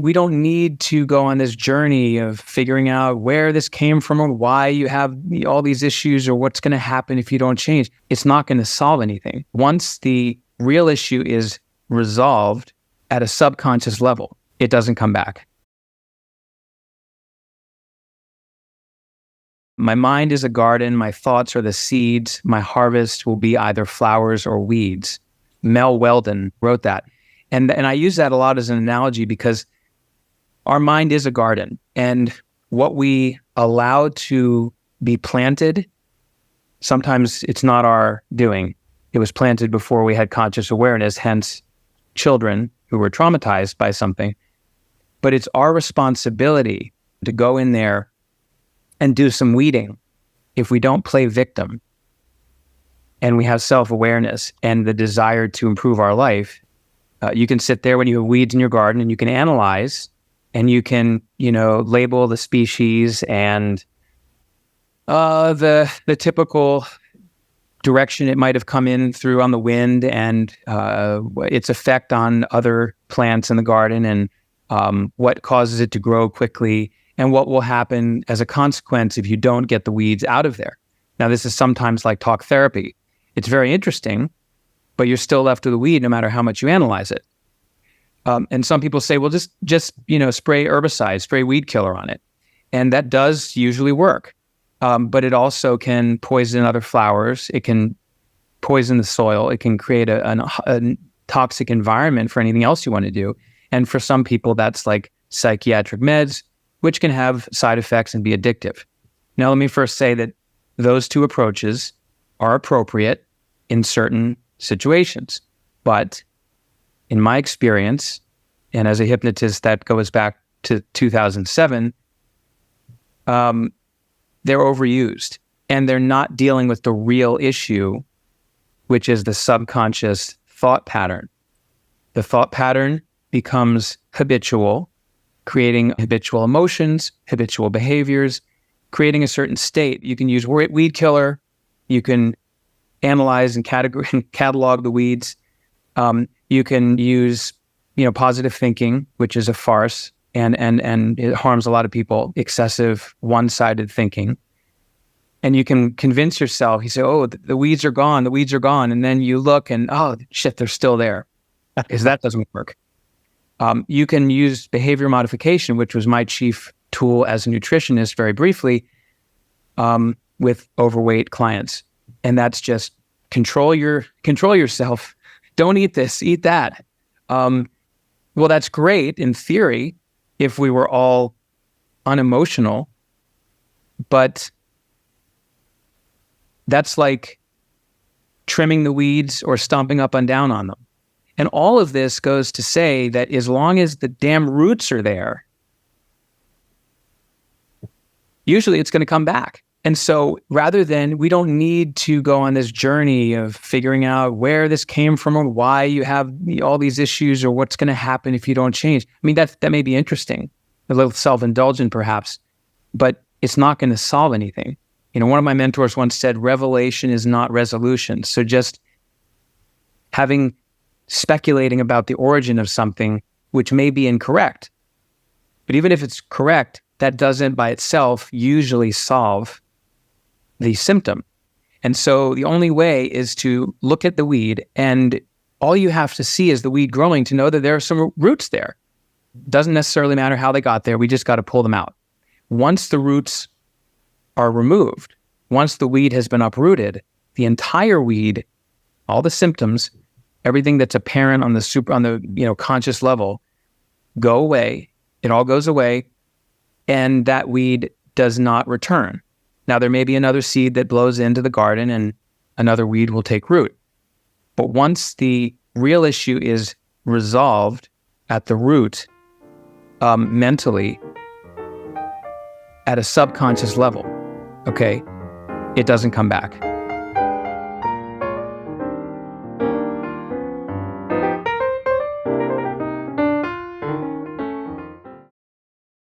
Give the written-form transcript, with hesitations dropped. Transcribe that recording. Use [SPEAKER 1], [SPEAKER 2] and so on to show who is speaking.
[SPEAKER 1] We don't need to go on this journey of figuring out where this came from or why you have all these issues or what's going to happen if you don't change. It's not going to solve anything. Once the real issue is resolved at a subconscious level, it doesn't come back. My mind is a garden. My thoughts are the seeds. My harvest will be either flowers or weeds. Mel Weldon wrote that. And I use that a lot as an analogy because our mind is a garden, and what we allow to be planted, sometimes it's not our doing. It was planted before we had conscious awareness, hence children who were traumatized by something. But it's our responsibility to go in there and do some weeding if we don't play victim and we have self-awareness and the desire to improve our life. You can sit there when you have weeds in your garden and you can analyze and you can, label the species and the typical direction it might have come in through on the wind and its effect on other plants in the garden and what causes it to grow quickly and what will happen as a consequence if you don't get the weeds out of there. Now, this is sometimes like talk therapy. It's very interesting, but you're still left with the weed no matter how much you analyze it. And some people say, well, just spray herbicides, spray weed killer on it. And that does usually work. But it also can poison other flowers. It can poison the soil. It can create a toxic environment for anything else you want to do. And for some people, that's like psychiatric meds, which can have side effects and be addictive. Now, let me first say that those two approaches are appropriate in certain situations. But in my experience, and as a hypnotist, that goes back to 2007, they're overused and they're not dealing with the real issue, which is the subconscious thought pattern. The thought pattern becomes habitual, creating habitual emotions, habitual behaviors, creating a certain state. You can use weed killer. You can analyze and catalog the weeds. You can use, positive thinking, which is a farce, and it harms a lot of people, excessive one-sided thinking. And you can convince yourself, you say, oh, the weeds are gone, and then you look and, oh, shit, they're still there, because that doesn't work. You can use behavior modification, which was my chief tool as a nutritionist very briefly, with overweight clients. And that's just control yourself. Don't eat this, eat that. Well, that's great in theory if we were all unemotional, but that's like trimming the weeds or stomping up and down on them. And all of this goes to say that as long as the damn roots are there, usually it's going to come back. And so we don't need to go on this journey of figuring out where this came from or why you have all these issues or what's going to happen if you don't change. I mean, that may be interesting, a little self-indulgent perhaps, but it's not going to solve anything. One of my mentors once said, revelation is not resolution. So just speculating about the origin of something, which may be incorrect, but even if it's correct, that doesn't by itself usually solve the symptom. And so the only way is to look at the weed, and all you have to see is the weed growing to know that there are some roots there. Doesn't necessarily matter how they got there. We just got to pull them out. Once the roots are removed, once the weed has been uprooted, the entire weed, all the symptoms, everything that's apparent on the conscious level, go away. It all goes away, and that weed does not return. Now, there may be another seed that blows into the garden and another weed will take root. But once the real issue is resolved at the root, mentally, at a subconscious level, okay, it doesn't come back.